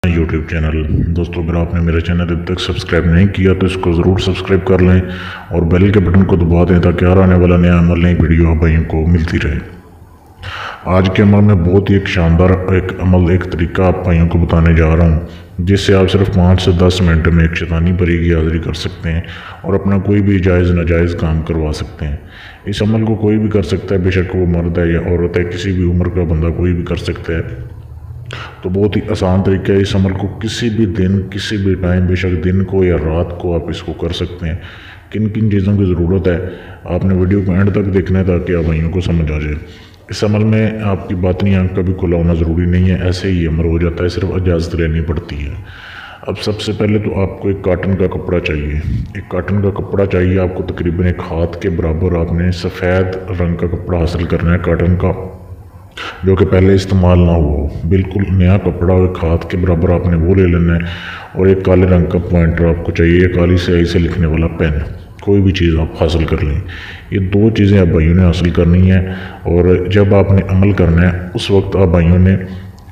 YouTube channel. दोस्तों, अगर आपने मेरा चैनल अभी तक सब्सक्राइब नहीं किया तो इसको ज़रूर सब्सक्राइब कर लें और बेल के बटन को दबा दें ताकि हर आने वाला नया अमल, नई वीडियो आप भाइयों को मिलती रहे। आज के अमल में बहुत ही एक शानदार एक तरीका आप भाइयों को बताने जा रहा हूँ, जिससे आप सिर्फ 5 से 10 मिनट में एक शैतानी परी की हाज़िरी कर सकते हैं और अपना कोई भी जायज़ नाजायज़ काम करवा सकते हैं। इस अमल को कोई भी कर सकता है, बेशक वो मर्द है या औरत है, किसी भी उम्र का बंदा कोई भी कर सकता है। तो बहुत ही आसान तरीका है। इस अमल को किसी भी दिन, किसी भी टाइम, बेशक दिन को या रात को आप इसको कर सकते हैं। किन किन चीज़ों की ज़रूरत है, आपने वीडियो को एंड तक देखना है ताकि आप भाइयों को समझ आ जाए। इस अमल में आपकी बातनी आँख का भी खुला होना ज़रूरी नहीं है, ऐसे ही अमल हो जाता है, सिर्फ इजाज़त लेनी पड़ती है। अब सबसे पहले तो आपको एक कॉटन का कपड़ा चाहिए। एक कॉटन का कपड़ा चाहिए आपको, तकरीबन एक हाथ के बराबर आपने सफ़ेद रंग का कपड़ा हासिल करना है, कॉटन का, जो कि पहले इस्तेमाल ना हुआ हो, बिल्कुल नया कपड़ा। एक हाथ के बराबर आपने वो ले लेना है और एक काले रंग का पॉइंटर आपको चाहिए, या काली स्याही से लिखने वाला पेन, कोई भी चीज़ आप हासिल कर लें। ये 2 चीज़ें आप भाइयों ने हासिल करनी है। और जब आपने अमल करना है उस वक्त आप भाइयों ने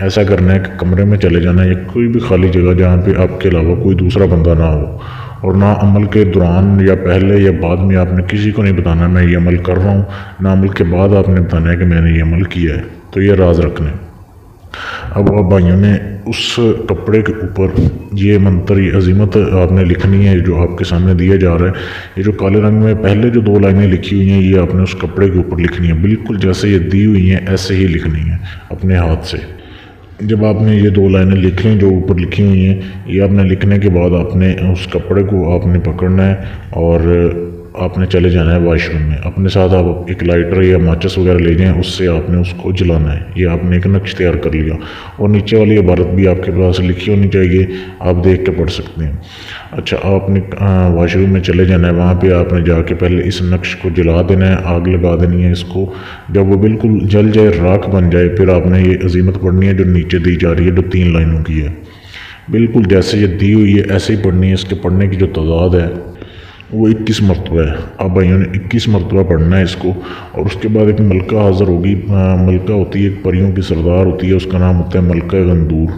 ऐसा करना है कि कमरे में चले जाना है या कोई भी खाली जगह जहाँ पे आपके अलावा कोई दूसरा बंदा ना हो, और ना अमल के दौरान या पहले या बाद में आपने किसी को नहीं बताना मैं ये अमल कर रहा हूँ, ना अमल के बाद आपने बताना है कि मैंने ये अमल किया है। तो ये राज रखना है। अब आप भाइयों ने उस कपड़े के ऊपर ये मंत्र, ये अजीमत आपने लिखनी है जो आपके सामने दिया जा रहा है। ये जो काले रंग में पहले जो 2 लाइनें लिखी हुई हैं, ये आपने उस कपड़े के ऊपर लिखनी है, बिल्कुल जैसे ये दी हुई हैं ऐसे ही लिखनी है अपने हाथ से। जब आपने ये 2 लाइनें लिख लें जो ऊपर लिखी हुई हैं, ये आपने लिखने के बाद आपने उस कपड़े को आपने पकड़ना है और आपने चले जाना है वॉशरूम में। अपने साथ आप एक लाइटर या माचिस वगैरह ले जाएं, उससे आपने उसको जलाना है। ये आपने एक नक्श तैयार कर लिया और नीचे वाली इबारत भी आपके पास लिखी होनी चाहिए, आप देख के पढ़ सकते हैं। अच्छा, आपने वॉशरूम में चले जाना है, वहाँ पे आपने जाके पहले इस नक्श को जला देना है, आग लगा देनी है इसको। जब वो बिल्कुल जल जाए, राख बन जाए, फिर आपने ये अजीमत पढ़नी है जो नीचे दी जा रही है, जो 3 लाइनों की है। बिल्कुल जैसे ये दी हुई है ऐसे ही पढ़नी है। इसके पढ़ने की जो तादाद है वो 21 मरतबा है। अब भाइयों ने 21 मरतबा पढ़ना है इसको। और उसके बाद एक मलका हाज़िर होगी। मलका होती है, एक परियों की सरदार होती है, उसका नाम होता है मलका गंदूर।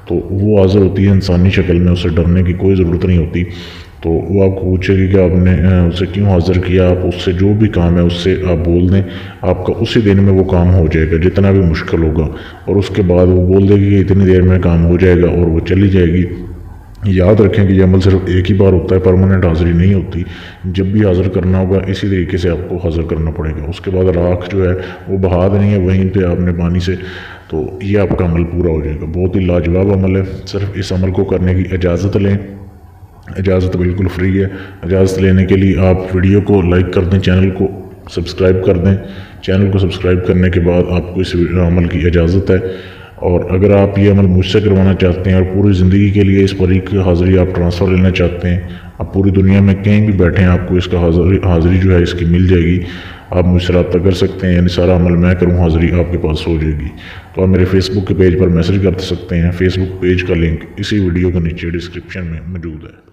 तो वो हाज़िर होती है इंसानी शक्ल में, उससे डरने की कोई ज़रूरत नहीं होती। तो वो आपको पूछेगी कि आपने उसे क्यों हाज़िर किया। आप उससे जो भी काम है उससे आप बोल दें, आपका उसी दिन में वो काम हो जाएगा, जितना भी मुश्किल होगा। और उसके बाद वो बोल देगी कि इतनी देर में काम हो जाएगा और वो चली जाएगी। याद रखें कि यह अमल सिर्फ एक ही बार होता है, परमानेंट हाज़िरी नहीं होती। जब भी हाज़िर करना होगा इसी तरीके से आपको हाज़िर करना पड़ेगा। उसके बाद राख जो है वो बहा देनी है वहीं पे आपने पानी से, तो ये आपका अमल पूरा हो जाएगा। बहुत ही लाजवाब अमल है। सिर्फ इस अमल को करने की इजाज़त लें, इजाज़त बिल्कुल फ्री है। इजाज़त लेने के लिए आप वीडियो को लाइक कर दें, चैनल को सब्सक्राइब कर दें। चैनल को सब्सक्राइब करने के बाद आपको इस अमल की इजाज़त है। और अगर आप ये अमल मुझसे करवाना चाहते हैं और पूरी ज़िंदगी के लिए इस परी की हाज़िरी आप ट्रांसफ़र लेना चाहते हैं, आप पूरी दुनिया में कहीं भी बैठे हैं आपको इसका हाज़िरी जो है इसकी मिल जाएगी। आप मुझसे रब्ता कर सकते हैं, यानी सारा अमल मैं करूँ, हाज़िरी आपके पास हो जाएगी। तो आप मेरे फेसबुक के पेज पर मैसेज कर सकते हैं। फेसबुक पेज का लिंक इसी वीडियो के नीचे डिस्क्रिप्शन में मौजूद है।